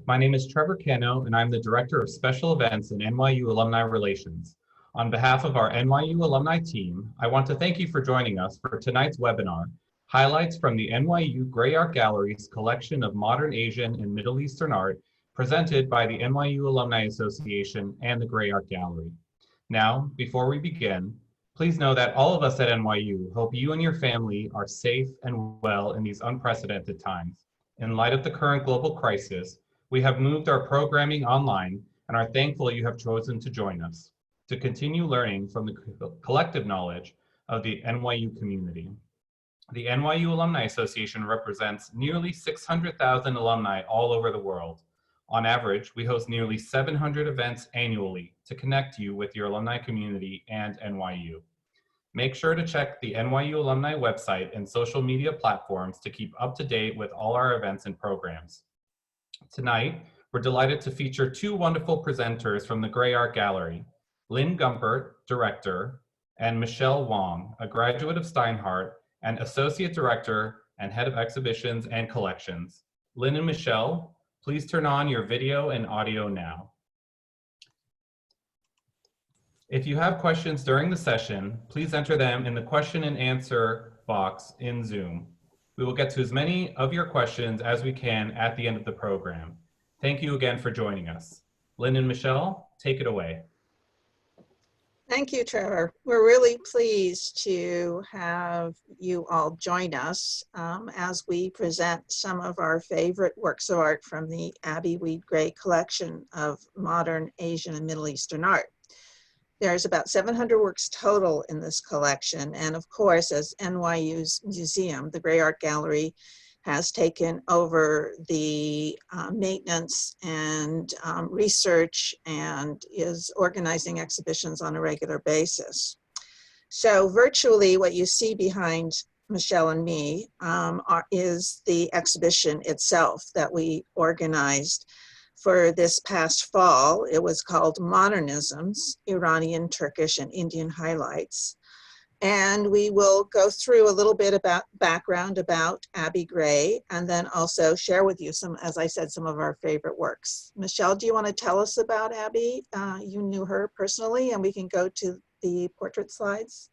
My name is Trevor Cano, and I'm the Director of Special Events and NYU Alumni Relations. On behalf of our NYU alumni team, I want to thank you for joining us for tonight's webinar, Highlights from the NYU Gray Art Gallery's collection of modern Asian and Middle Eastern art, presented by the NYU Alumni Association and the Gray Art Gallery. Now, before we begin, please know that all of us at NYU hope you and your family are safe and well in these unprecedented times. In light of the current global crisis, we have moved our programming online and are thankful you have chosen to join us to continue learning from the collective knowledge of the NYU community. The NYU Alumni Association represents nearly 600,000 alumni all over the world. On average, we host nearly 700 events annually to connect you with your alumni community and NYU. Make sure to check the NYU Alumni website and social media platforms to keep up to date with all our events and programs. Tonight, we're delighted to feature two wonderful presenters from the Gray Art Gallery, Lynn Gumpert, Director, and Michèle Wong, a graduate of STEINHARDT and Associate Director and Head of Exhibitions and Collections. Lynn and Michèle, please turn on your video and audio now. If you have questions during the session, please enter them in the question and answer box in Zoom. We will get to as many of your questions as we can at the end of the program. Thank you again for joining us. Lynn and Michèle, take it away. Thank you, Trevor. We're really pleased to have you all join us as we present some of our favorite works of art from the Abby Weed Gray collection of modern Asian and Middle Eastern art. There's about 700 works total in this collection, and of course, as NYU's museum, the Gray Art Gallery has taken over the maintenance and research and is organizing exhibitions on a regular basis. So virtually what you see behind Michèle and me is the exhibition itself that we organized for this past fall. It was called Modernisms, Iranian, Turkish, and Indian Highlights. And we will go through a little bit about background about Abby Gray, and then also share with you some, as I said, some of our favorite works. Michèle, do you want to tell us about Abby? You knew her personally, and we can go to the portrait slides.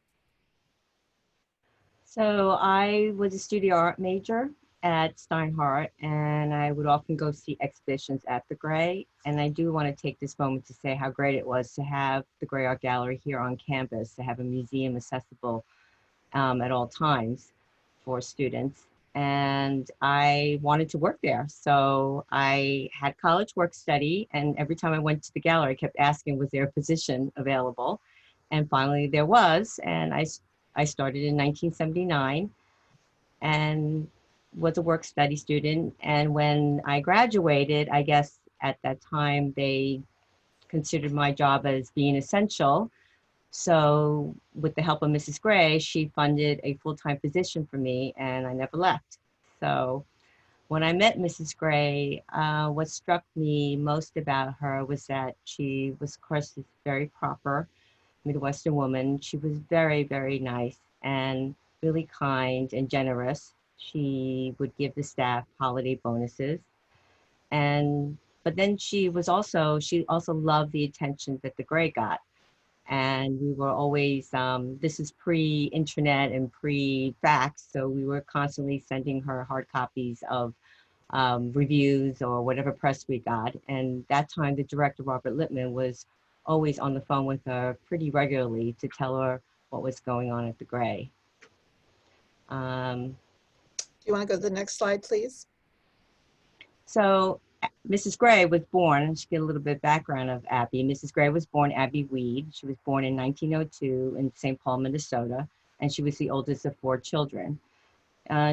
So I was a studio art major at STEINHARDT, and I would often go see exhibitions at the Gray. And I do want to take this moment to say how great it was to have the Gray Art Gallery here on campus, to have a museum accessible at all times for students. And I wanted to work there. So I had college work study, and every time I went to the gallery, I kept asking, was there a position available? And finally there was, and I started in 1979 and was a work study student. And when I graduated, I guess at that time they considered my job as being essential. So with the help of Mrs. Gray, she funded a full-time position for me, and I never left. So when I met Mrs. Gray, what struck me most about her was that she was, of course, this very proper Midwestern woman. She was very, very nice and really kind and generous. She would give the staff holiday bonuses. But then she also loved the attention that the Gray got. And we were always, this is pre-internet and pre-fax, so we were constantly sending her hard copies of reviews or whatever press we got. And that time, the director, Robert Lippmann, was always on the phone with her pretty regularly to tell her what was going on at the Gray. Do you want to go to the next slide, please? So Mrs. Gray was born, and she get a little bit of background of Abby. Mrs. Gray was born Abby Weed. She was born in 1902 in St. Paul, Minnesota, and she was the oldest of 4 children.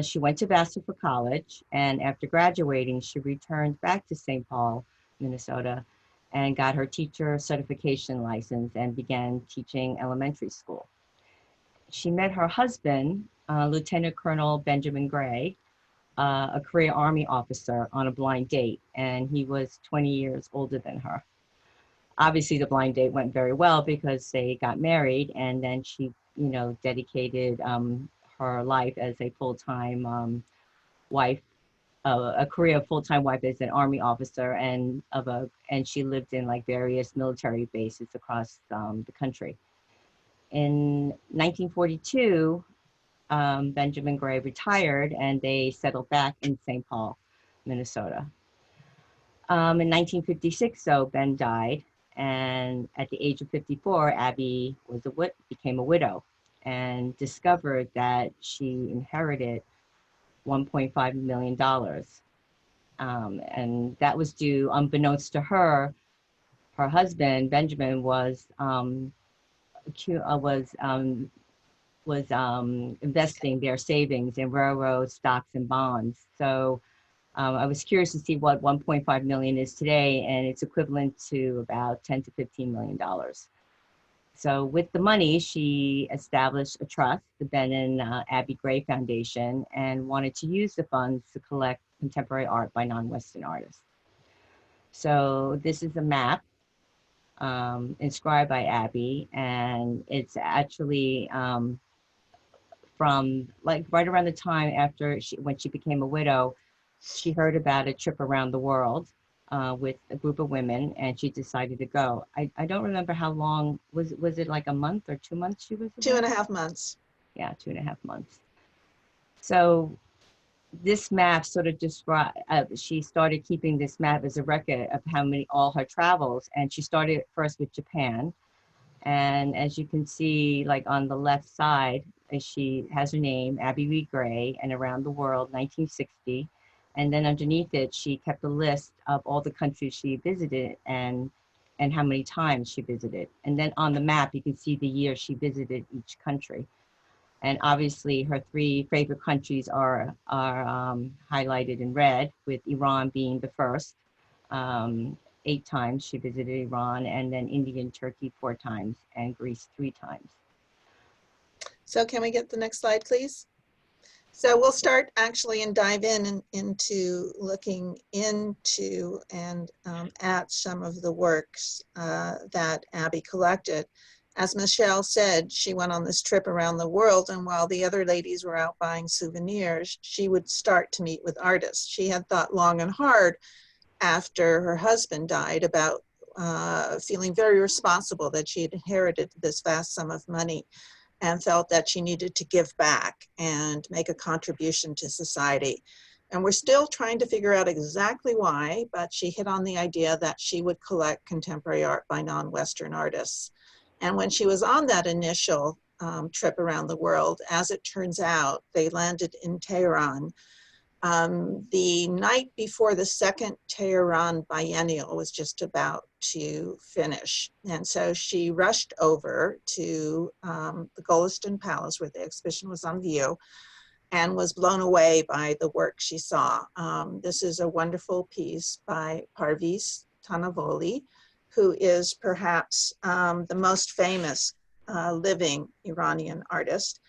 She went to Vassar for college, and after graduating, she returned back to St. Paul, Minnesota, and got her teacher certification license and began teaching elementary school. She met her husband, Lieutenant Colonel Benjamin Gray, a career Army officer, on a blind date, and he was 20 years older than her. Obviously, the blind date went very well because they got married, and then she, dedicated her life as a full-time wife a career full-time wife as an Army officer, and she lived in like various military bases across the country. In 1942, Benjamin Gray retired and they settled back in St. Paul, Minnesota. In 1956, so Ben died, and at the age of 54, Abby became a widow and discovered that she inherited $1.5 million. And that was due, unbeknownst to her, her husband, Benjamin, was investing their savings in railroad stocks and bonds. So I was curious to see what 1.5 million is today, and it's equivalent to about 10 to 15 million dollars. So with the money, she established a trust, the Ben and Abby Gray Foundation, and wanted to use the funds to collect contemporary art by non-Western artists. So this is a map inscribed by Abby, and it's actually from like right around the time after when she became a widow. She heard about a trip around the world with a group of women, and she decided to go. I don't remember how long, was it like a month or 2 months she was there? 2.5 months. Yeah, 2.5 months. So this map sort of described, she started keeping this map as a record of all her travels, and she started first with Japan. And as you can see, like on the left side, she has her name, Abby Reed Gray, and around the world, 1960. And then underneath it, she kept a list of all the countries she visited and how many times she visited. And then on the map, you can see the year she visited each country. And obviously her 3 favorite countries are highlighted in red, with Iran being the first. 8 times she visited Iran, and then India and Turkey 4 times, and Greece 3 times. So can we get the next slide, please? So we'll start actually and dive into looking into and at some of the works that Abby collected. As Michèle said, she went on this trip around the world, and while the other ladies were out buying souvenirs, she would start to meet with artists. She had thought long and hard after her husband died about feeling very responsible that she had inherited this vast sum of money, and felt that she needed to give back and make a contribution to society. And we're still trying to figure out exactly why, but she hit on the idea that she would collect contemporary art by non-Western artists. And when she was on that initial trip around the world, as it turns out, they landed in Tehran. The night before the second Tehran biennial was just about to finish. And so she rushed over to the Golestan Palace where the exhibition was on view, and was blown away by the work she saw. This is a wonderful piece by Parviz Tanavoli, who is perhaps the most famous living Iranian artist.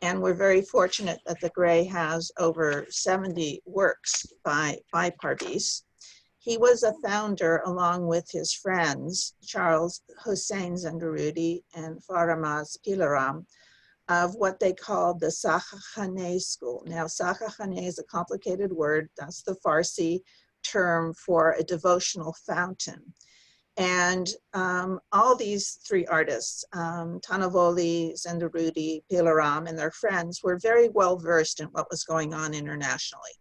And we're very fortunate that the Gray has over 70 works by Parviz. He was a founder, along with his friends, Charles Hossein Zengarudi and Faramaz Pilaram, of what they called the Sakhakhane school. Now, Sakhakhane is a complicated word. That's the Farsi term for a devotional fountain. And all these 3 artists, Tanavoli, Zengarudi, Pilaram, and their friends, were very well versed in what was going on internationally.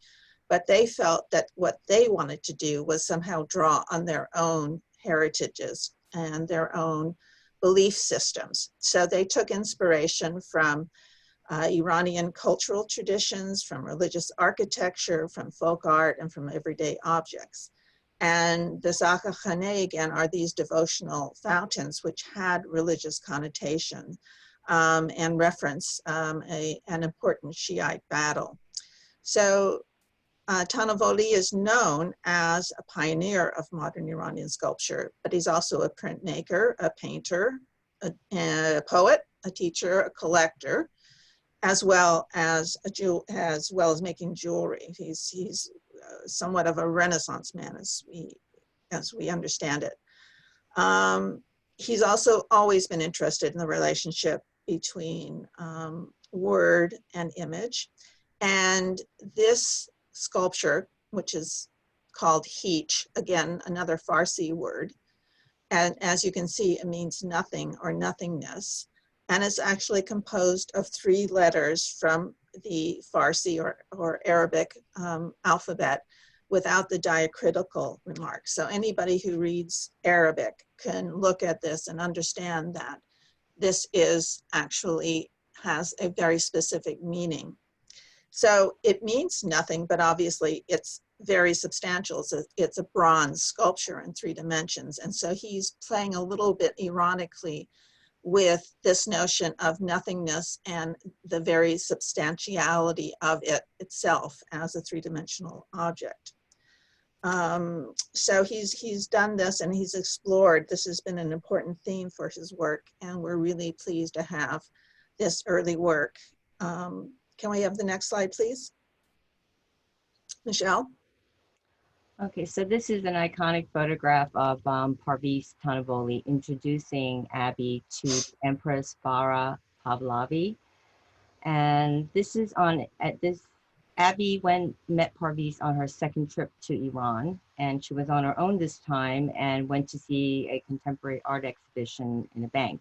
But they felt that what they wanted to do was somehow draw on their own heritages and their own belief systems. So they took inspiration from Iranian cultural traditions, from religious architecture, from folk art, and from everyday objects. And the Sakhakhane, again, are these devotional fountains which had religious connotation and reference an important Shiite battle. So Tanavoli is known as a pioneer of modern Iranian sculpture, but he's also a printmaker, a painter, a poet, a teacher, a collector, as well as making jewelry. He's somewhat of a Renaissance man, as we understand it. He's also always been interested in the relationship between word and image. And this sculpture, which is called heech, again, another Farsi word. And as you can see, it means nothing or nothingness. And it's actually composed of 3 letters from the Farsi or Arabic alphabet without the diacritical remarks. So anybody who reads Arabic can look at this and understand that this is actually has a very specific meaning. So it means nothing, but obviously it's very substantial. It's a bronze sculpture in 3 dimensions. And so he's playing a little bit ironically with this notion of nothingness and the very substantiality of it itself as a 3-dimensional object. So he's done this and he's explored. This has been an important theme for his work, and we're really pleased to have this early work. Can we have the next slide, please? Michèle? Okay, so this is an iconic photograph of Parviz Tanavoli introducing Abby to Empress Farah Pahlavi. And this is Abby met Parviz on her 2nd trip to Iran, and she was on her own this time and went to see a contemporary art exhibition in a bank.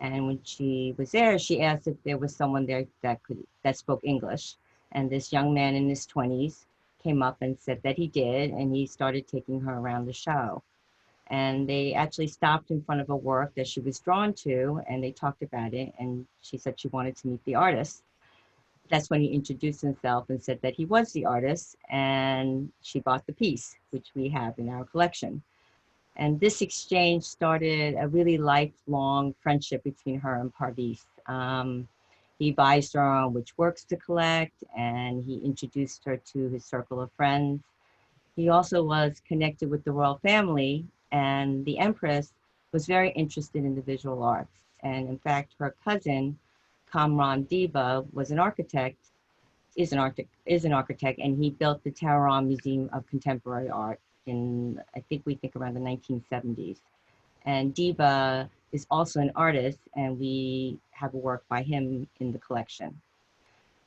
And when she was there, she asked if there was someone there that spoke English. And this young man in his 20s came up and said that he did, and he started taking her around the show. And they actually stopped in front of a work that she was drawn to, and they talked about it, and she said she wanted to meet the artist. That's when he introduced himself and said that he was the artist, and she bought the piece, which we have in our collection. And this exchange started a really lifelong friendship between her and Parviz. He advised her on which works to collect, and he introduced her to his circle of friends. He also was connected with the royal family, and the Empress was very interested in the visual arts. And in fact, her cousin, Kamran Diba, was an architect, is an architect, and he built the Tehran Museum of Contemporary Art in, we think around the 1970s. And Diba is also an artist, and we have a work by him in the collection.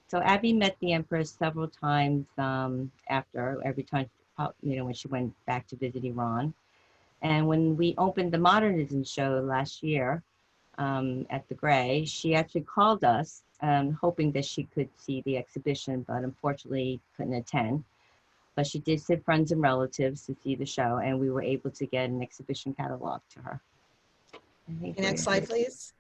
So Abby met the Empress several times every time, when she went back to visit Iran. And when we opened the Modernism show last year at the Gray, she actually called us hoping that she could see the exhibition, but unfortunately couldn't attend. But she did send friends and relatives to see the show, and we were able to get an exhibition catalog to her. Next slide, please.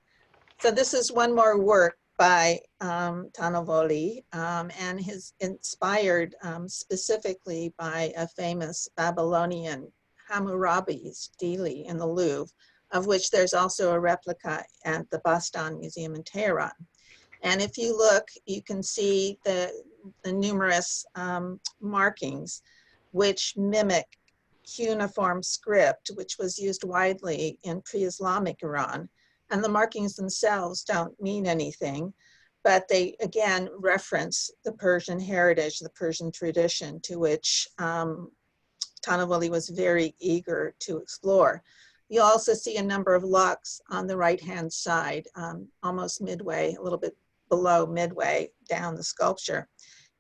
So this is one more work by Tanavoli, and his inspired specifically by a famous Babylonian Hammurabi's stele in the Louvre, of which there's also a replica at the Bastan Museum in Tehran. And if you look, you can see the numerous markings which mimic cuneiform script, which was used widely in pre-Islamic Iran. And the markings themselves don't mean anything, but they again reference the Persian heritage, the Persian tradition, to which Tanavoli was very eager to explore. You also see a number of locks on the right-hand side, almost midway, a little bit below midway down the sculpture.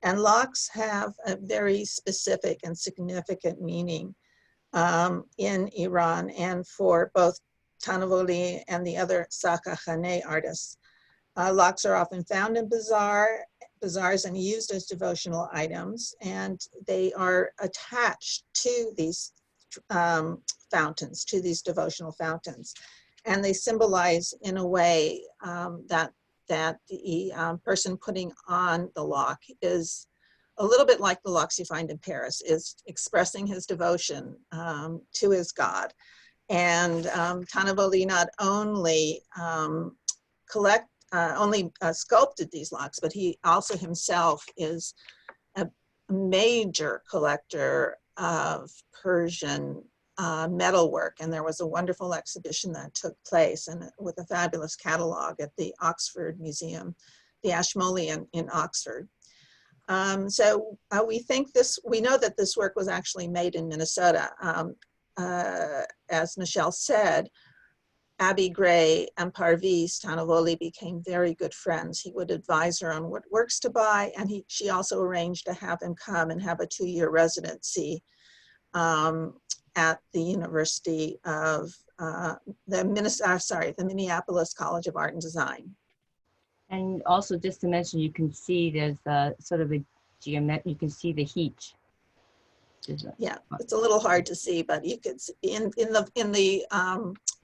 And locks have a very specific and significant meaning in Iran and for both Tanavoli and the other Sakakhaneh artists. Locks are often found in bazaars and used as devotional items, and they are attached to these fountains, to these devotional fountains. And they symbolize in a way that the person putting on the lock is a little bit like the locks you find in Paris, is expressing his devotion to his God. And Tanavoli not only sculpted these locks, but he also himself is a major collector of Persian metalwork. And there was a wonderful exhibition that took place and with a fabulous catalog at the Oxford Museum, the Ashmolean in Oxford. So we know that this work was actually made in Minnesota. As Michèle said, Abby Gray and Parviz Tanavoli became very good friends. He would advise her on what works to buy, and she also arranged to have him come and have a 2-year residency at the University of the Minneapolis College of Art and Design. And also, just to mention, you can see there's a sort of a geometry. You can see the heat. Yeah, it's a little hard to see, but you could see in the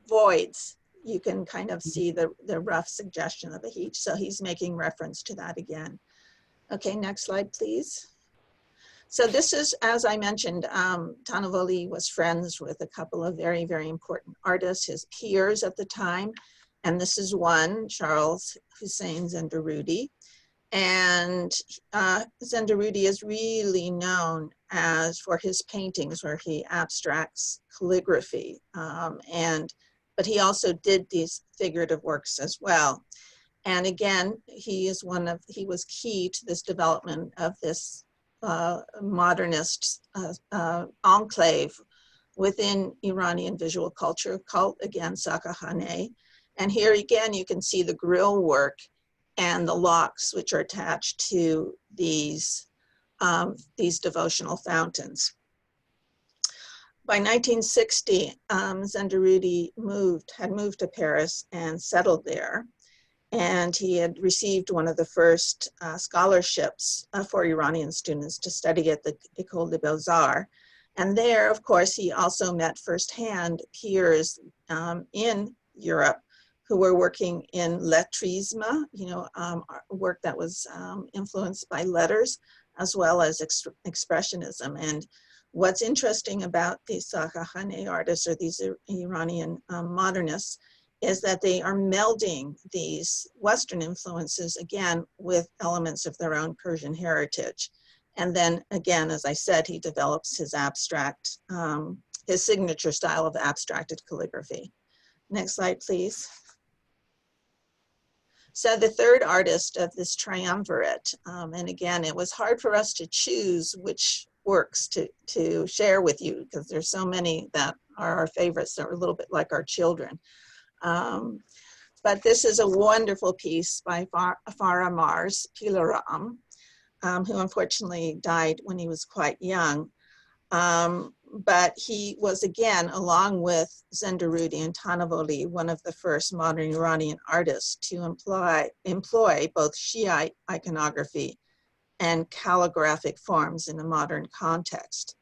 voids, you can kind of see the rough suggestion of a heat. So he's making reference to that again. Okay, next slide, please. So this is, as I mentioned, Tanavoli was friends with a couple of very, very important artists, his peers at the time. And this is one, Charles Hussein Zendarudi. And Zendarudi is really known for his paintings where he abstracts calligraphy. But he also did these figurative works as well. And again, he was key to this development of this modernist enclave within Iranian visual culture called, again, Sakahane. And here again, you can see the grill work and the locks which are attached to these devotional fountains. By 1960, Zendarudi had moved to Paris and settled there. And he had received one of the first scholarships for Iranian students to study at the École des Beaux-Arts. And there, of course, he also met firsthand peers in Europe who were working in lettrisme, work that was influenced by letters, as well as expressionism. And what's interesting about these Sakahane artists, or these Iranian modernists, is that they are melding these Western influences, again, with elements of their own Persian heritage. And then, again, as I said, he develops his his signature style of abstracted calligraphy. Next slide, please. So the third artist of this triumvirate, and again, it was hard for us to choose which works to share with you, because there's so many that are our favorites that are a little bit like our children. But this is a wonderful piece by Farah Mars Pilaram, who unfortunately died when he was quite young. But he was, again, along with Zendarudi and Tanavoli, one of the first modern Iranian artists to employ both Shiite iconography and calligraphic forms in a modern context.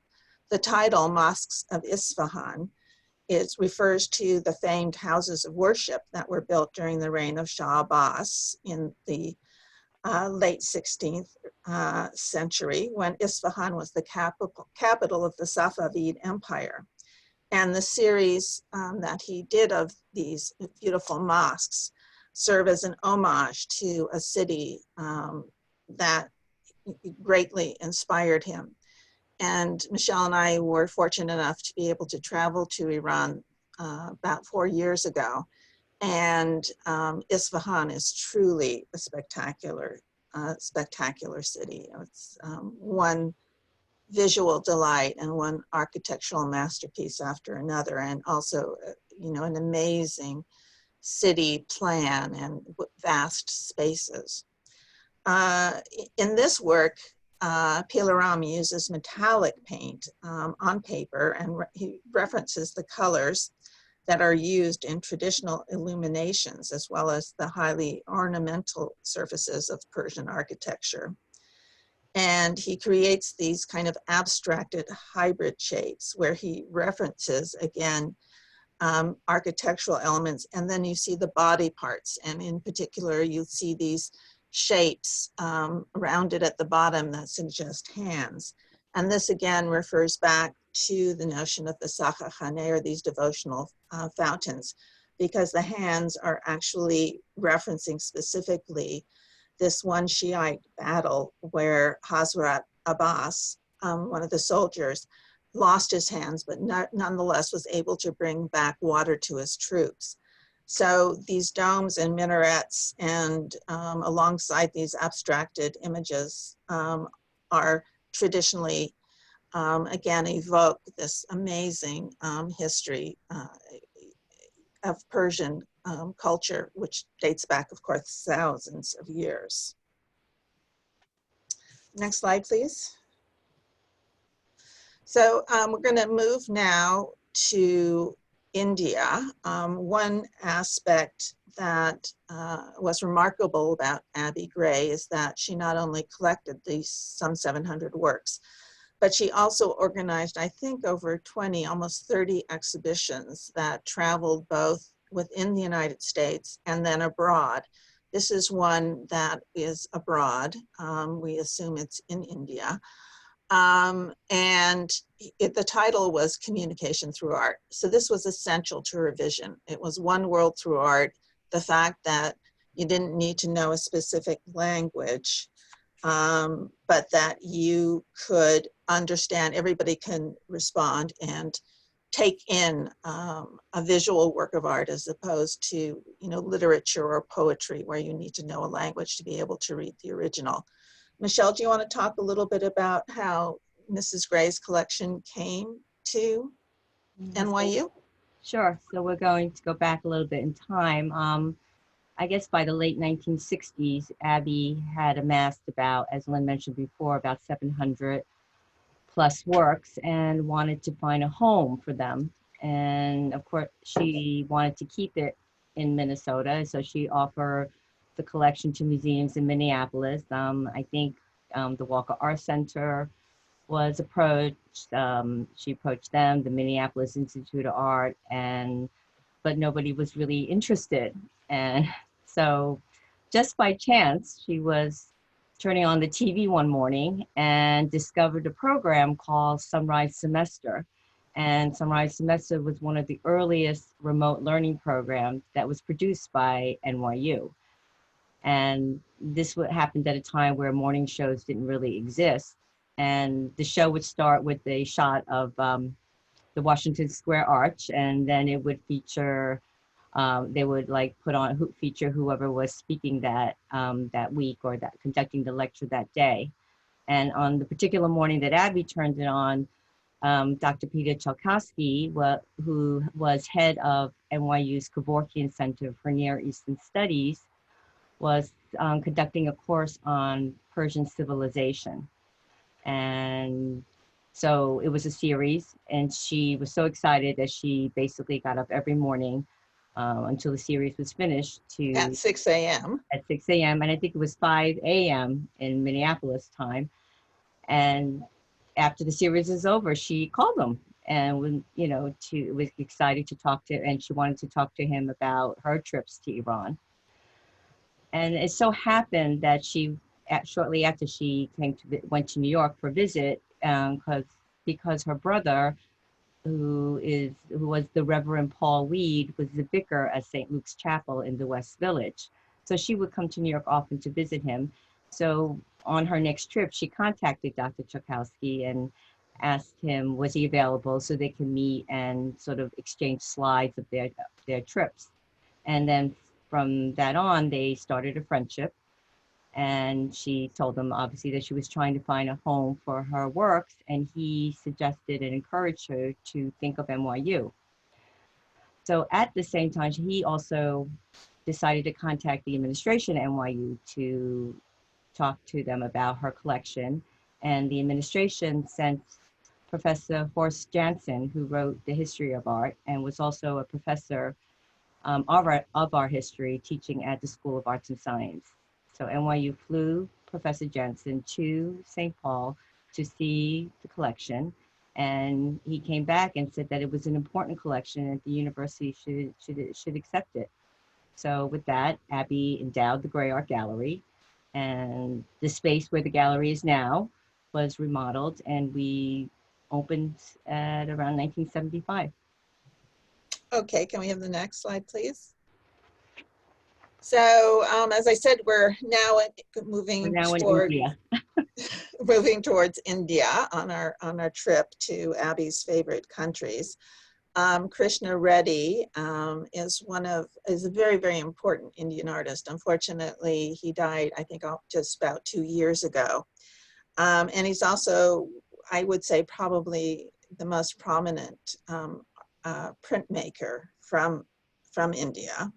The title, Mosques of Isfahan, refers to the famed houses of worship that were built during the reign of Shah Abbas in the late 16th century, when Isfahan was the capital of the Safavid Empire. And the series that he did of these beautiful mosques serve as an homage to a city that greatly inspired him. And Michèle and I were fortunate enough to be able to travel to Iran about 4 years ago. And Isfahan is truly a spectacular city. It's one visual delight and one architectural masterpiece after another, and also, an amazing city plan and vast spaces. In this work, Pilaram uses metallic paint on paper, and he references the colors that are used in traditional illuminations, as well as the highly ornamental surfaces of Persian architecture. And he creates these kind of abstracted hybrid shapes where he references, again, architectural elements, and then you see the body parts. And in particular, you see these shapes rounded at the bottom that suggest hands. And this again refers back to the notion of the Sakahane, or these devotional fountains, because the hands are actually referencing specifically this one Shiite battle where Hazrat Abbas, one of the soldiers, lost his hands, but nonetheless was able to bring back water to his troops. So these domes and minarets, and alongside these abstracted images, are traditionally, again, evoke this amazing history of Persian culture, which dates back, of course, thousands of years. Next slide, please. So we're going to move now to India. One aspect that was remarkable about Abby Gray is that she not only collected these some 700 works, but she also organized, I think, over 20, almost 30 exhibitions that traveled both within the United States and then abroad. This is one that is abroad. We assume it's in India. And the title was Communication Through Art. So this was essential to her vision. It was one world through art. The fact that you didn't need to know a specific language, but that you could understand, everybody can respond and take in a visual work of art as opposed to, you know, literature or poetry where you need to know a language to be able to read the original. Michèle, do you want to talk a little bit about how Mrs. Gray's collection came to NYU? Sure. So we're going to go back a little bit in time. I guess by the late 1960s, Abby had amassed about, as Lynn mentioned before, about 700 plus works and wanted to find a home for them. And of course, she wanted to keep it in Minnesota, so she offered the collection to museums in Minneapolis. I think the Walker Art Center was approached. She approached them, the Minneapolis Institute of Art, but nobody was really interested. And so just by chance, she was turning on the TV one morning and discovered a program called Sunrise Semester. And Sunrise Semester was one of the earliest remote learning programs that was produced by NYU. And this happened at a time where morning shows didn't really exist. And the show would start with a shot of the Washington Square Arch, and then it would feature, they would like feature whoever was speaking that week or that conducting the lecture that day. And on the particular morning that Abby turned it on, Dr. Peter Chalkowski, who was head of NYU's Kevorkian Center for Near Eastern Studies, was conducting a course on Persian civilization. And so it was a series, and she was so excited that she basically got up every morning until the series was finished At 6 a.m. At 6 a.m. And I think it was 5 a.m. in Minneapolis time. And after the series is over, she called him and was excited to talk to, and she wanted to talk to him about her trips to Iran. And it so happened that shortly after she went to New York for a visit, because her brother, who was the Reverend Paul Weed, was the vicar at St. Luke's Chapel in the West Village. So she would come to New York often to visit him. So on her next trip, she contacted Dr. Chalkowski and asked him, was he available so they can meet and sort of exchange slides of their trips. And then from that on, they started a friendship. And she told him, obviously, that she was trying to find a home for her works. And he suggested and encouraged her to think of NYU. So at the same time, he also decided to contact the administration at NYU to talk to them about her collection. And the administration sent Professor Horst Janssen, who wrote The History of Art and was also a professor of art history teaching at the School of Arts and Science. So NYU flew Professor Janssen to St. Paul to see the collection. And he came back and said that it was an important collection and the university should accept it. So with that, Abby endowed the Gray Art Gallery, and the space where the gallery is now was remodeled, and we opened at around 1975. Okay, can we have the next slide, please? So as I said, we're now moving towards India on our trip to Abby's favorite countries. Krishna Reddy is a very, very important Indian artist. Unfortunately, he died, I think, just about 2 years ago. And he's also, I would say, probably the most prominent printmaker from from India.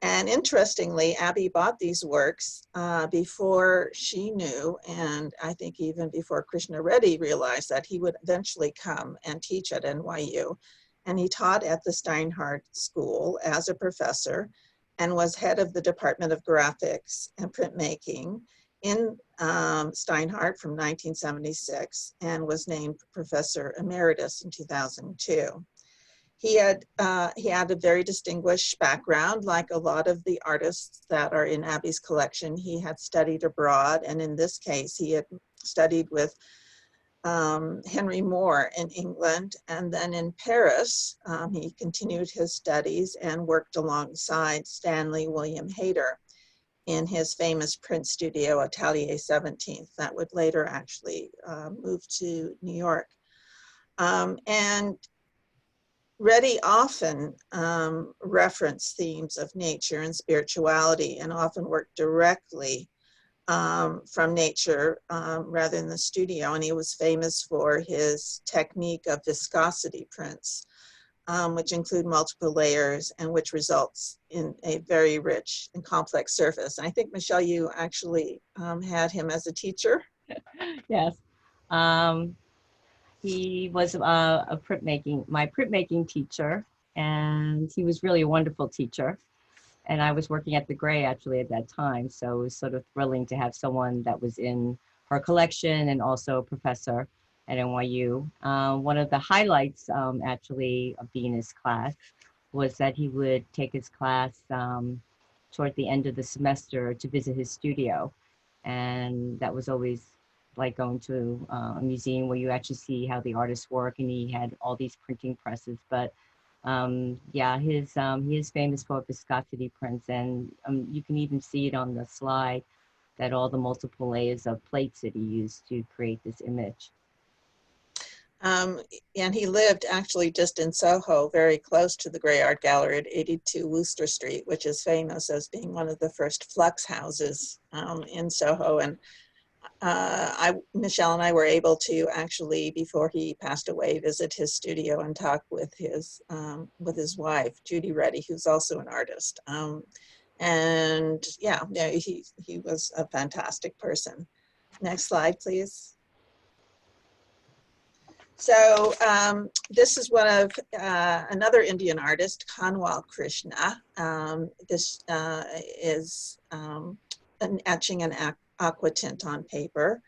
And interestingly, Abby bought these works before she knew, and I think even before Krishna Reddy realized that he would eventually come and teach at NYU. And he taught at the STEINHARDT School as a professor and was head of the Department of Graphics and Printmaking in STEINHARDT from 1976 and was named Professor Emeritus in 2002. He had a very distinguished background. Like a lot of the artists that are in Abby's collection, he had studied abroad, and in this case, he had studied with Henry Moore in England, and then in Paris, he continued his studies and worked alongside Stanley William Hayter in his famous print studio, Atelier 17th, that would later actually move to New York. And Reddy often referenced themes of nature and spirituality and often worked directly from nature rather than the studio. And he was famous for his technique of viscosity prints, which include multiple layers and which results in a very rich and complex surface. And I think, Michèle, you actually had him as a teacher. Yes. He was my printmaking teacher, and he was really a wonderful teacher. And I was working at the Gray actually at that time, so it was sort of thrilling to have someone that was in her collection and also a professor at NYU. One of the highlights actually of being in his class was that he would take his class toward the end of the semester to visit his studio, and that was always like going to a museum where you actually see how the artists work, and he had all these printing presses. But yeah, he is famous for viscosity prints, and you can even see it on the slide that all the multiple layers of plates that he used to create this image. And he lived actually just in Soho, very close to the Gray Art Gallery at 82 Wooster Street, which is famous as being one of the first flux houses in Soho. And Michèle and I were able to actually, before he passed away, visit his studio and talk with his wife, Judy Reddy, who's also an artist. And yeah, he was a fantastic person. Next slide, please. So this is one of another Indian artist, Conwell Krishna. This is an etching and aquatint on paper.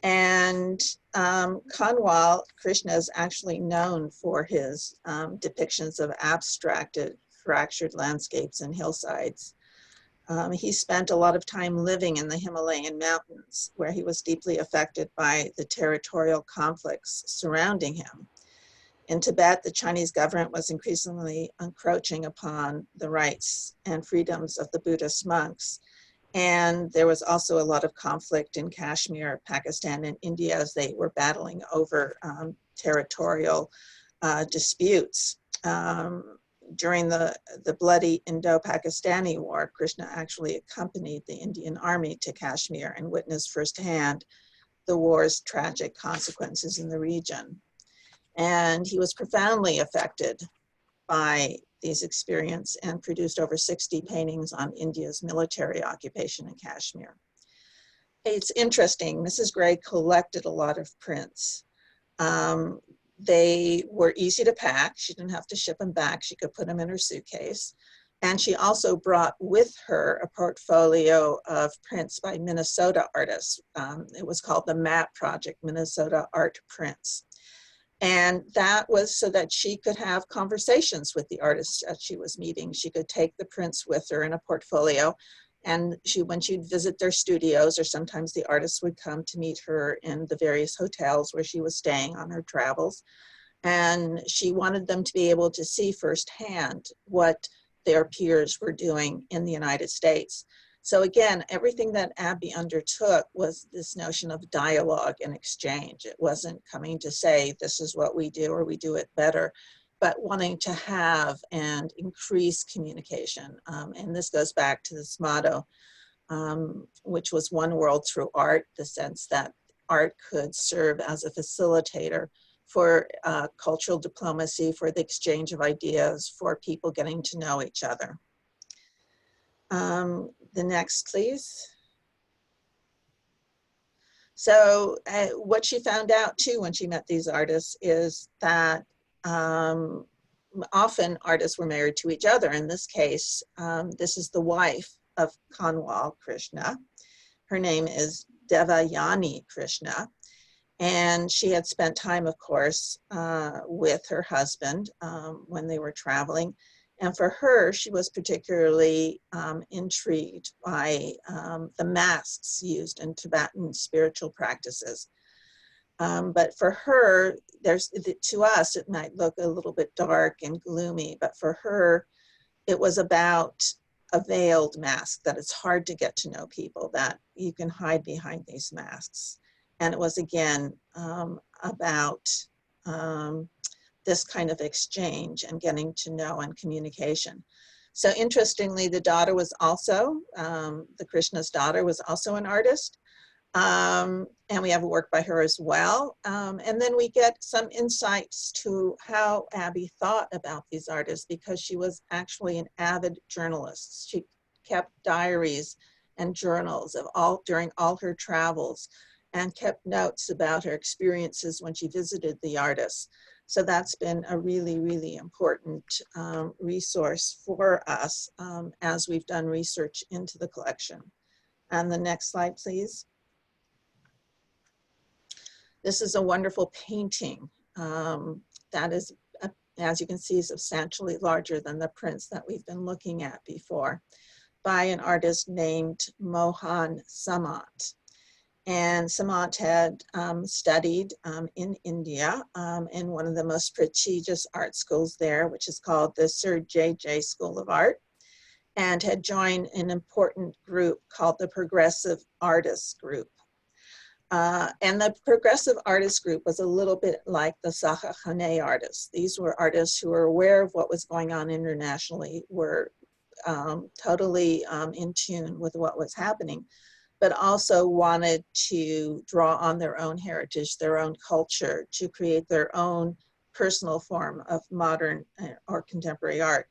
And Conwell Krishna is actually known for his depictions of abstracted, fractured landscapes and hillsides. He spent a lot of time living in the Himalayan mountains, where he was deeply affected by the territorial conflicts surrounding him. In Tibet, the Chinese government was increasingly encroaching upon the rights and freedoms of the Buddhist monks. And there was also a lot of conflict in Kashmir, Pakistan, and India as they were battling over territorial disputes. During the bloody Indo-Pakistani War, Krishna actually accompanied the Indian army to Kashmir and witnessed firsthand the war's tragic consequences in the region. And he was profoundly affected by these experiences and produced over 60 paintings on India's military occupation in Kashmir. It's interesting, Mrs. Gray collected a lot of prints. They were easy to pack. She didn't have to ship them back. She could put them in her suitcase. And she also brought with her a portfolio of prints by Minnesota artists. It was called the MAP Project, Minnesota Art Prints. And that was so that she could have conversations with the artists that she was meeting. She could take the prints with her in a portfolio. And when she'd visit their studios, or sometimes the artists would come to meet her in the various hotels where she was staying on her travels. And she wanted them to be able to see firsthand what their peers were doing in the United States. So again, everything that Abby undertook was this notion of dialogue and exchange. It wasn't coming to say, this is what we do, or we do it better, but wanting to have and increase communication. And this goes back to this motto, which was one world through art, the sense that art could serve as a facilitator for cultural diplomacy, for the exchange of ideas, for people getting to know each other. The next, please. So what she found out too when she met these artists is that often artists were married to each other. In this case, this is the wife of Conwell Krishna. Her name is Devyani Krishna. And she had spent time, of course, with her husband when they were traveling. And for her, she was particularly intrigued by the masks used in Tibetan spiritual practices. But for her, to us, it might look a little bit dark and gloomy, but for her, it was about a veiled mask, that it's hard to get to know people, that you can hide behind these masks. And it was, again, about this kind of exchange and getting to know and communication. So interestingly, the daughter was also, the Krishna's daughter was also an artist. And we have a work by her as well. And then we get some insights to how Abby thought about these artists, because she was actually an avid journalist. She kept diaries and journals of during all her travels, and kept notes about her experiences when she visited the artists. So that's been a really, really important resource for us as we've done research into the collection. And the next slide, please. This is a wonderful painting that is, as you can see, substantially larger than the prints that we've been looking at before, by an artist named Mohan Samant. And Samant had studied in India in one of the most prestigious art schools there, which is called the Sir J.J. School of Art, and had joined an important group called the Progressive Artists Group. And the Progressive Artists Group was a little bit like the Sahakane artists. These were artists who were aware of what was going on internationally, were totally in tune with what was happening, but also wanted to draw on their own heritage, their own culture, to create their own personal form of modern or contemporary art.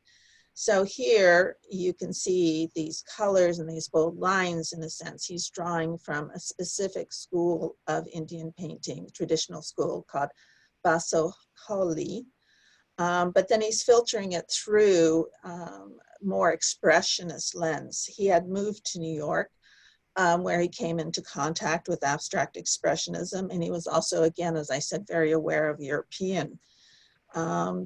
So here you can see these colors and these bold lines. In a sense, he's drawing from a specific school of Indian painting, traditional school called Basoholi. But then he's filtering it through more expressionist lens. He had moved to New York, where he came into contact with abstract expressionism. And he was also, again, as I said, very aware of European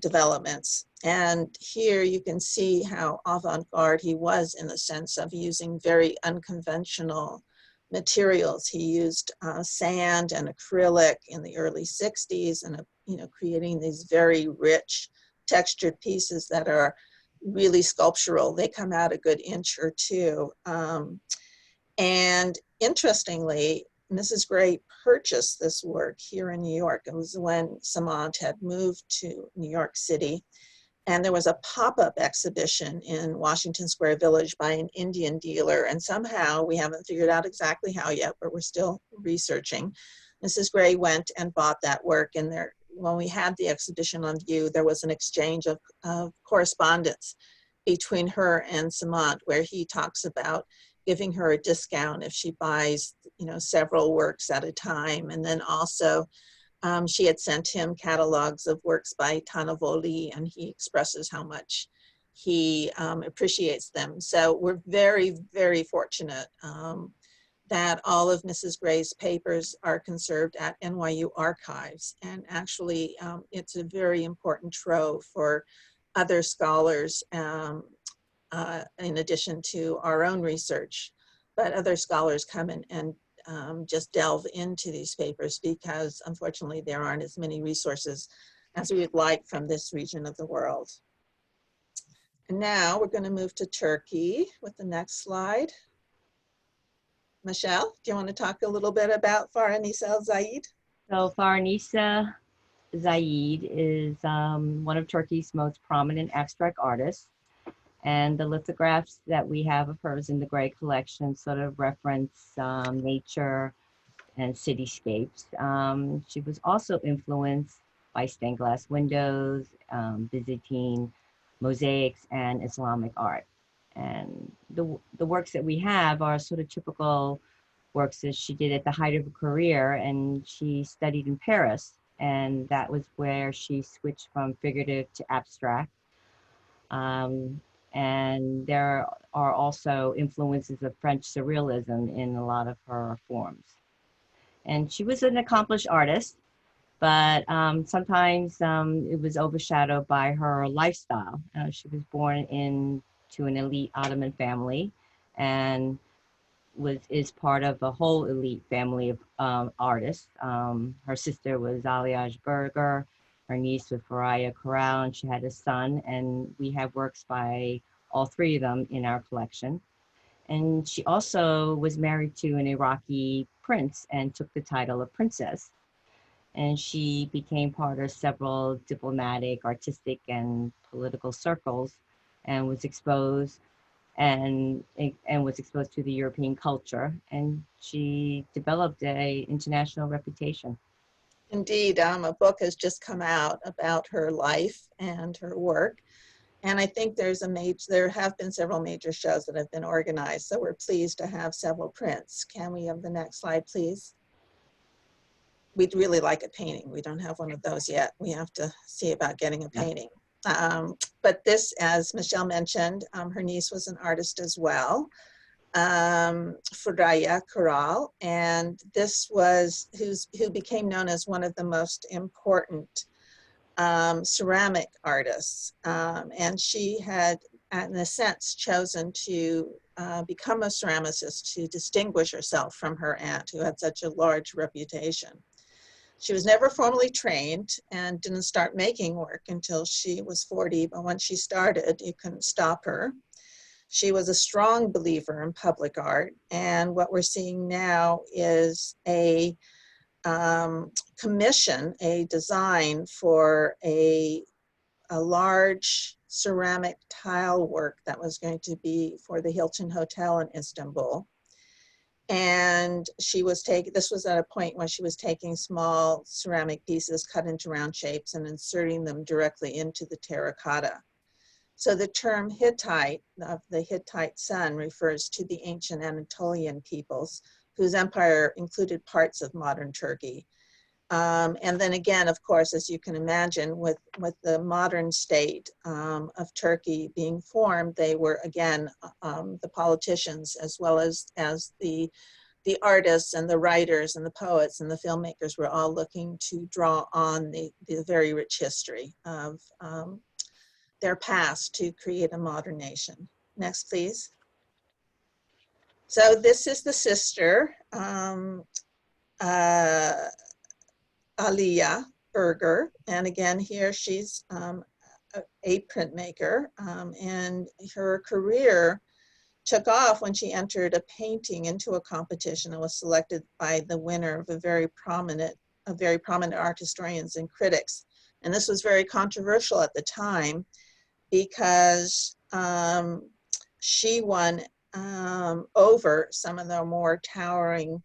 developments. And here you can see how avant-garde he was, in the sense of using very unconventional materials. He used sand and acrylic in the early 60s, and creating these very rich textured pieces that are really sculptural. They come out a good inch or two. And interestingly, Mrs. Gray purchased this work here in New York. It was when Samant had moved to New York City, and there was a pop-up exhibition in Washington Square Village by an Indian dealer, and somehow, we haven't figured out exactly how yet, but we're still researching, Mrs. Gray went and bought that work, and when we had the exhibition on view, there was an exchange of correspondence between her and Samant, where he talks about giving her a discount if she buys, several works at a time. And then also, she had sent him catalogs of works by Tanavoli, and he expresses how much he appreciates them. So we're very, very fortunate that all of Mrs. Gray's papers are conserved at NYU Archives. And actually, it's a very important trove for other scholars, in addition to our own research, but other scholars come in and just delve into these papers, because unfortunately there aren't as many resources as we would like from this region of the world. And now we're going to move to Turkey with the next slide. Michèle, do you want to talk a little bit about Faranisa Zaid? So Faranisa Zaid is one of Turkey's most prominent abstract artists. And the lithographs that we have of hers in the Gray collection sort of reference nature and cityscapes. She was also influenced by stained glass windows, Byzantine mosaics, and Islamic art. And the works that we have are sort of typical works that she did at the height of her career, and she studied in Paris, and that was where she switched from figurative to abstract. And there are also influences of French surrealism in a lot of her forms. And she was an accomplished artist, but sometimes it was overshadowed by her lifestyle. She was born into an elite Ottoman family, and is part of a whole elite family of artists. Her sister was Aliyah Burger, her niece was Draya Corral, and she had a son, and we have works by all three of them in our collection. And she also was married to an Iraqi prince and took the title of princess. And she became part of several diplomatic, artistic, and political circles, and was exposed to the European culture, and she developed an international reputation. Indeed, a book has just come out about her life and her work, and I think there have been several major shows that have been organized, so we're pleased to have several prints. Can we have the next slide, please? We'd really like a painting. We don't have one of those yet. We have to see about getting a painting. But this, as Michèle mentioned, her niece was an artist as well, for Draya Corral, and this was who became known as one of the most important ceramic artists. And she had, in a sense, chosen to become a ceramicist to distinguish herself from her aunt, who had such a large reputation. She was never formally trained and didn't start making work until she was 40, but once she started, you couldn't stop her. She was a strong believer in public art, and what we're seeing now is a commission, a design for a large ceramic tile work that was going to be for the Hilton Hotel in Istanbul. And this was at a point when she was taking small ceramic pieces cut into round shapes and inserting them directly into the terracotta. So the term Hittite, of the Hittite sun, refers to the ancient Anatolian peoples whose empire included parts of modern Turkey. And then again, of course, as you can imagine, with the modern state of Turkey being formed, they were again, the politicians, as well as the artists and the writers and the poets and the filmmakers were all looking to draw on the very rich history of their past to create a modern nation. Next, please. So this is the sister, Aliyah Burger, and again here she's a printmaker, and her career took off when she entered a painting into a competition and was selected by the winner of a very prominent art historians and critics. And this was very controversial at the time because she won over some of the more towering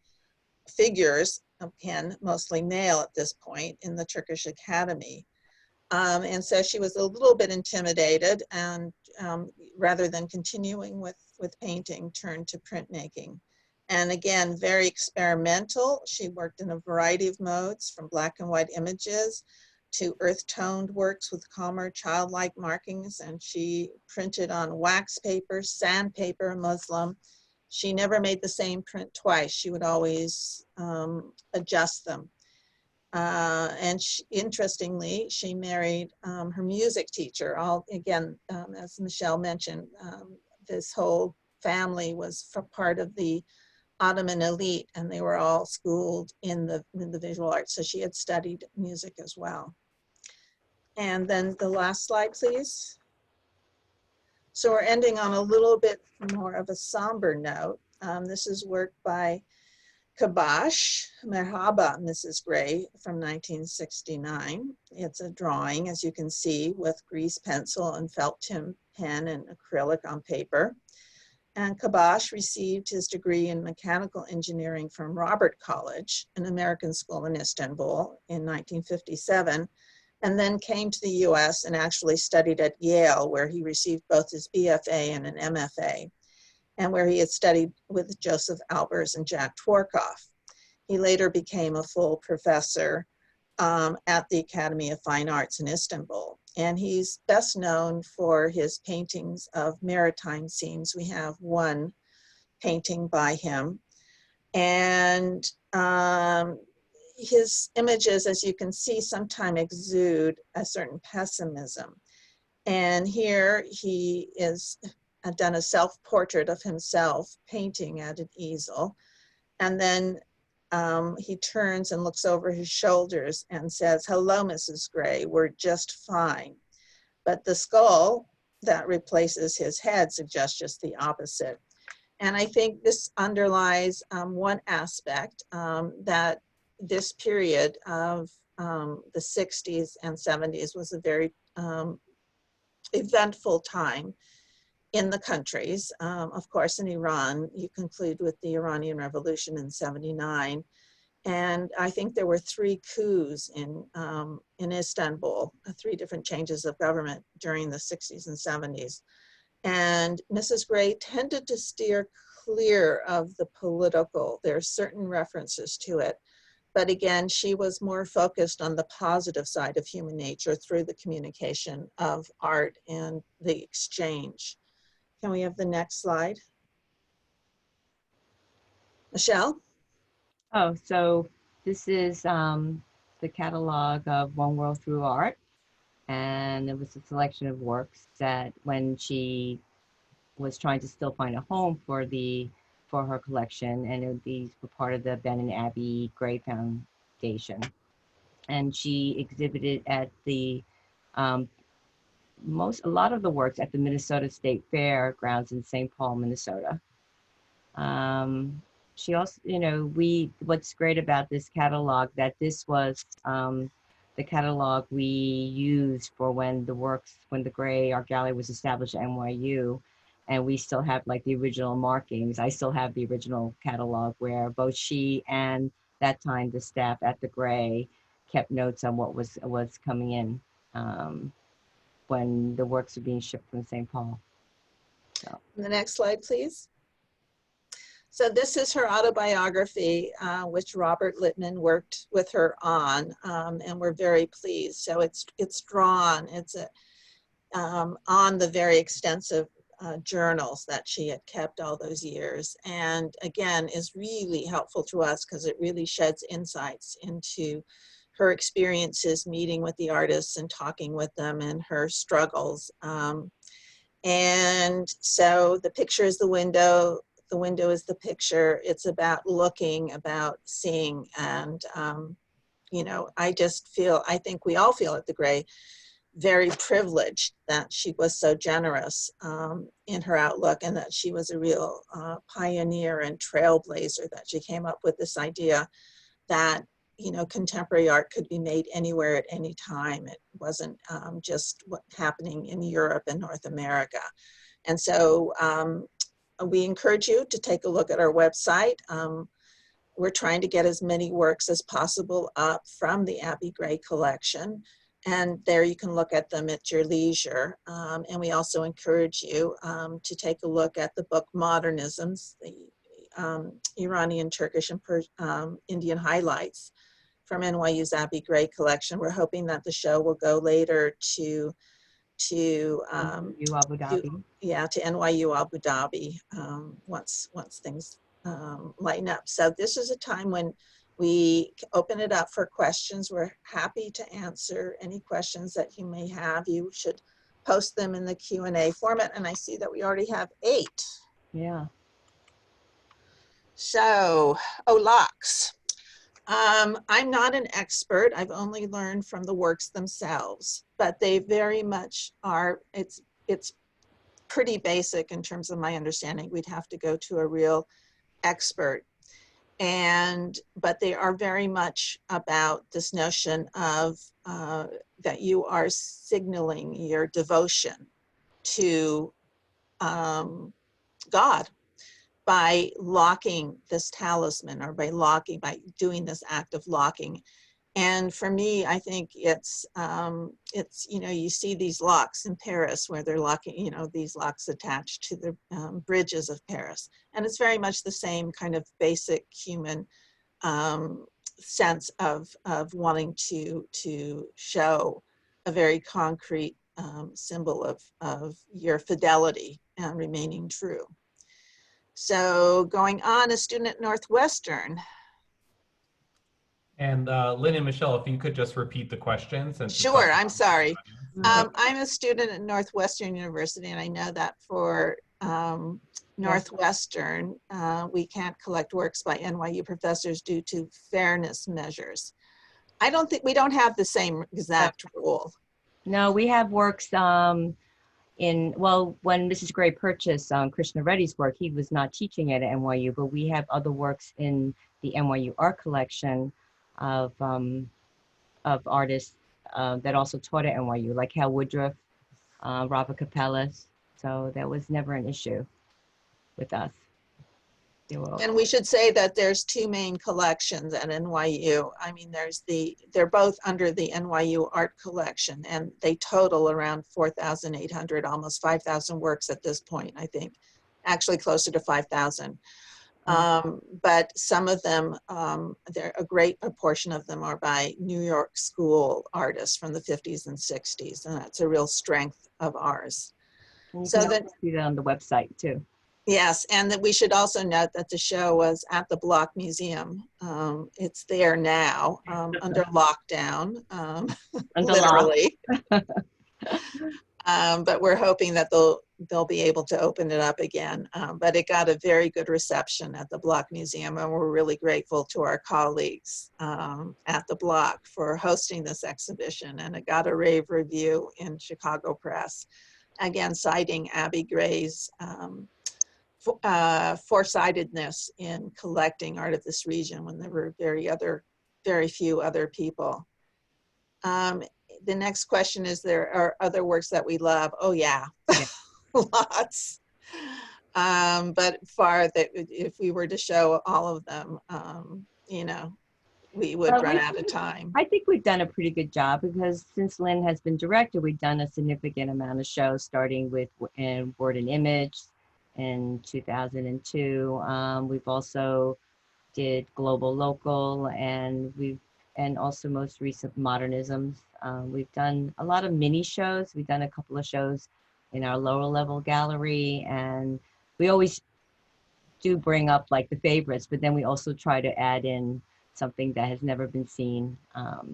figures, again, mostly male at this point, in the Turkish Academy. And so she was a little bit intimidated, and rather than continuing with painting, turned to printmaking. And again, very experimental. She worked in a variety of modes, from black and white images to earth-toned works with calmer, childlike markings. And she printed on wax paper, sandpaper, muslin. She never made the same print twice. She would always adjust them. And interestingly, she married her music teacher. Again, as Michèle mentioned, this whole family was part of the Ottoman elite, and they were all schooled in the visual arts. So she had studied music as well. And then the last slide, please. So we're ending on a little bit more of a somber note. This is work by Kibosh Merhaba, Mrs. Gray, from 1969. It's a drawing, as you can see, with grease pencil and felt tip pen and acrylic on paper. And Kibosh received his degree in mechanical engineering from Robert College, an American school in Istanbul, in 1957, and then came to the US and actually studied at Yale, where he received both his BFA and an MFA, and where he had studied with Joseph Albers and Jack Tworkov. He later became a full professor at the Academy of Fine Arts in Istanbul. And he's best known for his paintings of maritime scenes. We have one painting by him. And his images, as you can see, sometimes exude a certain pessimism. And here he is done a self-portrait of himself painting at an easel. And then he turns and looks over his shoulders and says, "Hello, Mrs. Gray, we're just fine." But the skull that replaces his head suggests just the opposite. And I think this underlies one aspect that this period of the 60s and 70s was a very eventful time in the countries. Of course, in Iran, you conclude with the Iranian Revolution in '79. And I think there were 3 coups in Istanbul, 3 different changes of government during the 60s and 70s. And Mrs. Gray tended to steer clear of the political. There are certain references to it. But again, she was more focused on the positive side of human nature through the communication of art and the exchange. Can we have the next slide? Michèle? Oh, so this is the catalog of One World Through Art. And it was a selection of works that when she was trying to still find a home for her collection, and these were part of the Benin Abbey Gray Foundation. And she exhibited at a lot of the works at the Minnesota State Fair grounds in St. Paul, Minnesota. She also, what's great about this catalog, that this was the catalog we used for when the Gray Art Gallery was established at NYU, and we still have like the original markings. I still have the original catalog where both she and that time the staff at the Gray kept notes on what was coming in when the works were being shipped from St. Paul. So. The next slide, please. So this is her autobiography, which Robert Lippmann worked with her on, and we're very pleased. So it's drawn, on the very extensive journals that she had kept all those years. And again, is really helpful to us because it really sheds insights into her experiences meeting with the artists and talking with them and her struggles. And so the picture is the window is the picture. It's about looking, about seeing. And, I think we all feel at the Gray very privileged that she was so generous in her outlook, and that she was a real pioneer and trailblazer, that she came up with this idea that, contemporary art could be made anywhere at any time. It wasn't just what's happening in Europe and North America. And so we encourage you to take a look at our website. We're trying to get as many works as possible up from the Abbey Gray collection. And there you can look at them at your leisure. And we also encourage you to take a look at the book Modernisms, the Iranian, Turkish, and Indian highlights from NYU's Abbey Gray collection. We're hoping that the show will go later to NYU Abu Dhabi. To NYU Abu Dhabi once things lighten up. So this is a time when we open it up for questions. We're happy to answer any questions that you may have. You should post them in the Q&A format. And I see that we already have 8. Yeah. So, locks. I'm not an expert. I've only learned from the works themselves, but they very much are, it's pretty basic in terms of my understanding. We'd have to go to a real expert. But they are very much about this notion of that you are signaling your devotion to God by locking this talisman, or by doing this act of locking. And for me, I think it's, you know, you see these locks in Paris where they're locking, you know, these locks attached to the bridges of Paris. And it's very much the same kind of basic human sense of wanting to show a very concrete symbol of your fidelity and remaining true. So going on, a student at Northwestern. And Lynn and Michèle, if you could just repeat the questions. Sure, I'm sorry. I'm a student at Northwestern University, and I know that for Northwestern, we can't collect works by NYU professors due to fairness measures. I don't think, we don't have the same exact rule. No, we have works well, when Mrs. Gray purchased Krishna Reddy's work, he was not teaching it at NYU, but we have other works in the NYU Art Collection of artists that also taught at NYU, like Hal Woodruff, Robert Capellas. So that was never an issue with us. And we should say that there's two main collections at NYU. I mean, they're both under the NYU Art Collection, and they total around 4,800, almost 5,000 works at this point, I think. Actually closer to 5,000. But some of them, a great proportion of them are by New York School artists from the 50s and 60s, and that's a real strength of ours. And you can see that on the website too. Yes, and that we should also note that the show was at the Block Museum. It's there now, under lockdown, literally. But we're hoping that they'll be able to open it up again. But it got a very good reception at the Block Museum, and we're really grateful to our colleagues at the Block for hosting this exhibition. And it got a rave review in Chicago Press, again citing Abby Gray's foresightedness in collecting art of this region when there were very few other people. The next question is, there are other works that we love? Oh yeah, lots. But if we were to show all of them, you know, we would run out of time. I think we've done a pretty good job, because since Lynn has been director, we've done a significant amount of shows, starting with Word and Image in 2002. We've also did Global Local, and also most recent Modernisms. We've done a lot of mini shows. We've done a couple of shows in our lower level gallery, and we always do bring up like the favorites, but then we also try to add in something that has never been seen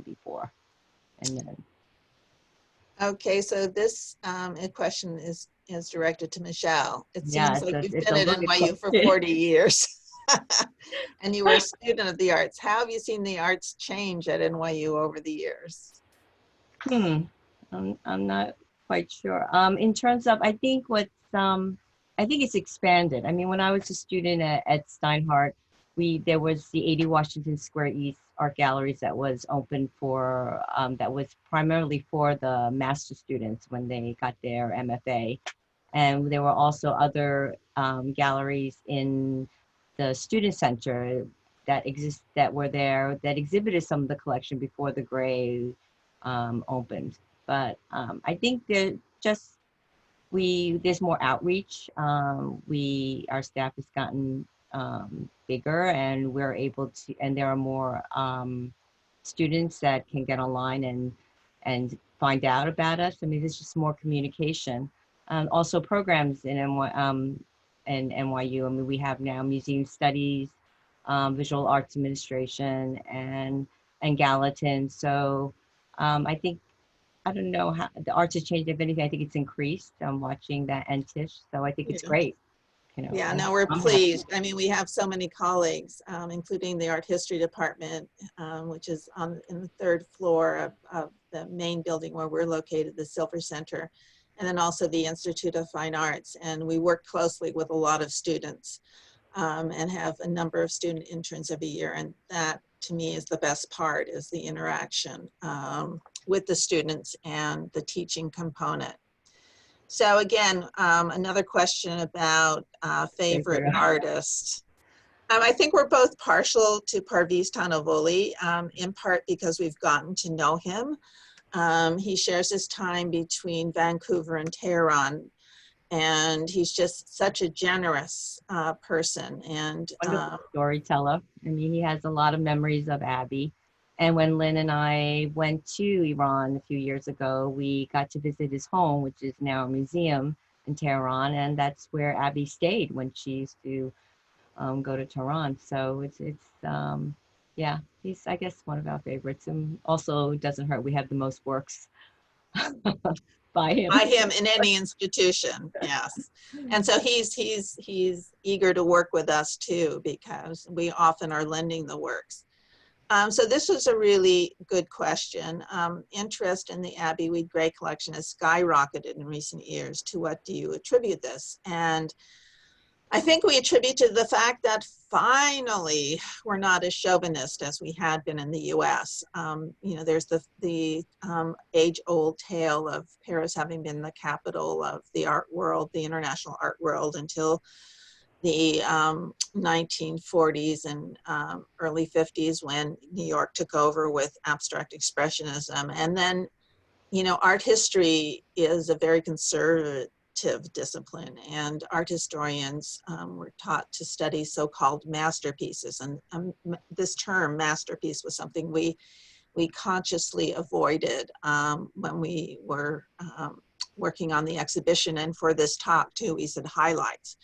before. And then. Okay, so this question is directed to Michèle. It seems like you've been at NYU for 40 years. And you were a student of the arts. How have you seen the arts change at NYU over the years? I'm not quite sure. In terms of, I think it's expanded. I mean, when I was a student at STEINHARDT, there was the 80 Washington Square East Art Galleries that was open for, that was primarily for the master students when they got their MFA. And there were also other galleries in the student center that exhibited some of the collection before the Gray opened. But I think there's more outreach. Our staff has gotten bigger, and we're able to, and there are more students that can get online and find out about us. I mean, there's just more communication. Also programs in NYU. I mean, we have now museum studies, visual arts administration, and Gallatin. So I think, I don't know how the arts has changed. If anything, I think it's increased. I'm watching that, and Tish. So I think it's great. You know, yeah, no, we're pleased. I mean, we have so many colleagues, including the art history department, which is in the third floor of the main building where we're located, the Silver Center, and then also the Institute of Fine Arts. And we work closely with a lot of students and have a number of student interns every year. And that, to me, is the best part, is the interaction with the students and the teaching component. So again, another question about favorite artists. I think we're both partial to Parviz Tanavoli, in part because we've gotten to know him. He shares his time between Vancouver and Tehran, and he's just such a generous person. And wonderful storyteller. I mean, he has a lot of memories of Abby. And when Lynn and I went to Iran a few years ago, we got to visit his home, which is now a museum in Tehran, and that's where Abby stayed when she used to go to Tehran. So it's yeah, he's, I guess, one of our favorites. And also, it doesn't hurt, we have the most works by him. By him in any institution, yes. And so he's eager to work with us too, because we often are lending the works. So this was a really good question. Interest in the Abbey Weed Gray collection has skyrocketed in recent years. To what do you attribute this? And I think we attribute to the fact that finally we're not as chauvinist as we had been in the US. You know, there's the age-old tale of Paris having been the capital of the art world, the international art world, until the 1940s and early 50s, when New York took over with abstract expressionism. And then, you know, art history is a very conservative discipline, and art historians were taught to study so-called masterpieces. And this term masterpiece was something we consciously avoided when we were working on the exhibition. And for this talk too, we said highlights,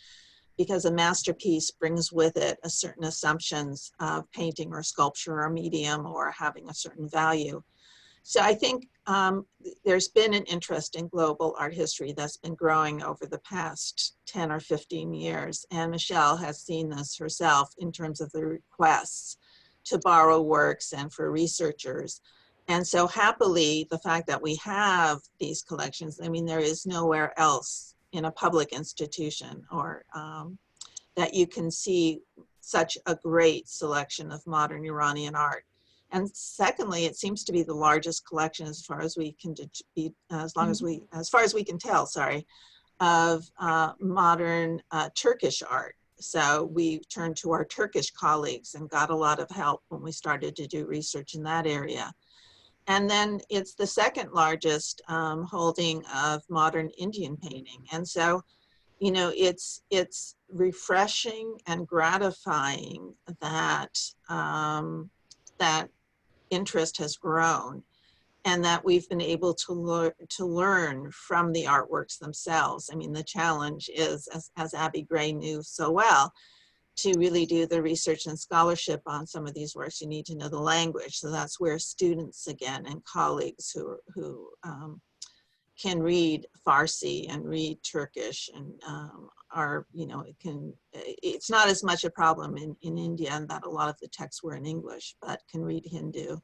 because a masterpiece brings with it a certain assumptions of painting or sculpture or medium or having a certain value. So I think there's been an interest in global art history that's been growing over the past 10 or 15 years. And Michèle has seen this herself in terms of the requests to borrow works and for researchers. And so happily, the fact that we have these collections, I mean, there is nowhere else in a public institution or that you can see such a great selection of modern Iranian art. And secondly, it seems to be the largest collection, as far as we can as far as we can tell, sorry, of modern Turkish art. So we turned to our Turkish colleagues and got a lot of help when we started to do research in that area. And then it's the second largest holding of modern Indian painting. And so, you know, it's refreshing and gratifying that that interest has grown, and that we've been able to learn from the artworks themselves. I mean, the challenge is, as Abby Gray knew so well, to really do the research and scholarship on some of these works, you need to know the language. So that's where students, again, and colleagues who can read Farsi and read Turkish and are, you know, it's not as much a problem in India, and that a lot of the texts were in English, but can read Hindi.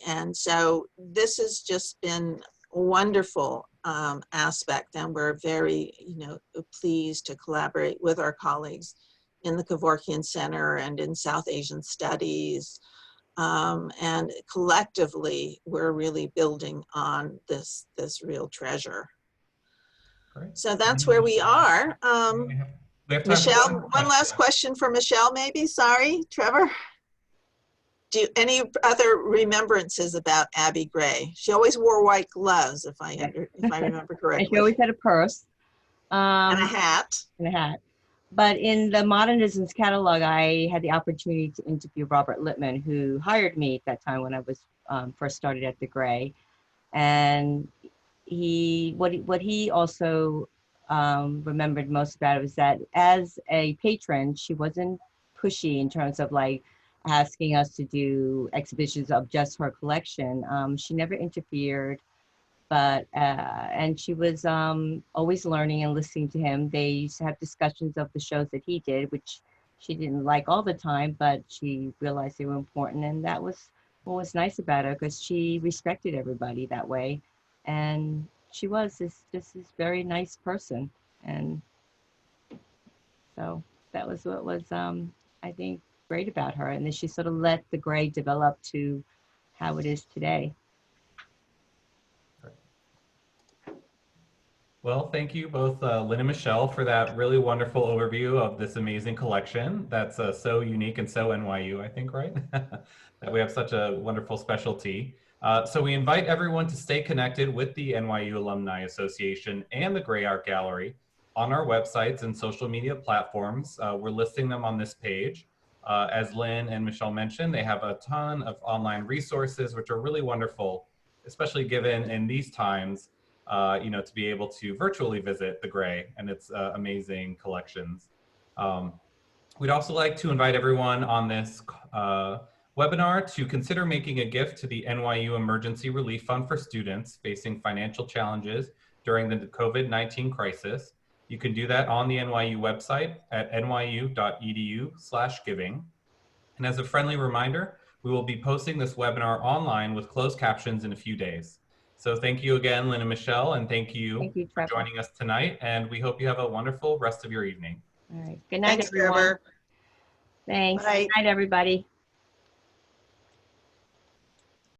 And so this has just been a wonderful aspect, and we're very, you know, pleased to collaborate with our colleagues in the Kevorkian Center and in South Asian Studies. And collectively, we're really building on this real treasure. Great. So that's where we are. Michèle, one last question for Michèle, maybe. Sorry, Trevor. Any other remembrances about Abby Gray? She always wore white gloves, if I remember correctly. And she always had a purse. And a hat. And a hat. But in the Modernisms catalog, I had the opportunity to interview Robert Lippmann, who hired me at that time when I was first started at the Gray. And what he also remembered most about it was that as a patron, she wasn't pushy in terms of like asking us to do exhibitions of just her collection. She never interfered, but and she was always learning and listening to him. They used to have discussions of the shows that he did, which she didn't like all the time, but she realized they were important, and that was what was nice about her, because she respected everybody that way, and she was this very nice person. And so that was what was I think great about her, and then she sort of let the Gray develop to how it is today. Well, thank you both, Lynn and Michèle, for that really wonderful overview of this amazing collection that's so unique and so NYU, I think, right? That we have such a wonderful specialty. So we invite everyone to stay connected with the NYU Alumni Association and the Gray Art Gallery on our websites and social media platforms. We're listing them on this page. As Lynn and Michèle mentioned, they have a ton of online resources, which are really wonderful, especially given in these times, to be able to virtually visit the Gray and its amazing collections. We'd also like to invite everyone on this webinar to consider making a gift to the NYU Emergency Relief Fund for students facing financial challenges during the COVID-19 crisis. You can do that on the NYU website at nyu.edu/giving. And as a friendly reminder, we will be posting this webinar online with closed captions in a few days. So thank you again, Lynn and Michèle, and thank you for joining us tonight. And we hope you have a wonderful rest of your evening. All right. Good night, Thanks, everyone. Trevor. Thanks. Bye. Good night, everybody.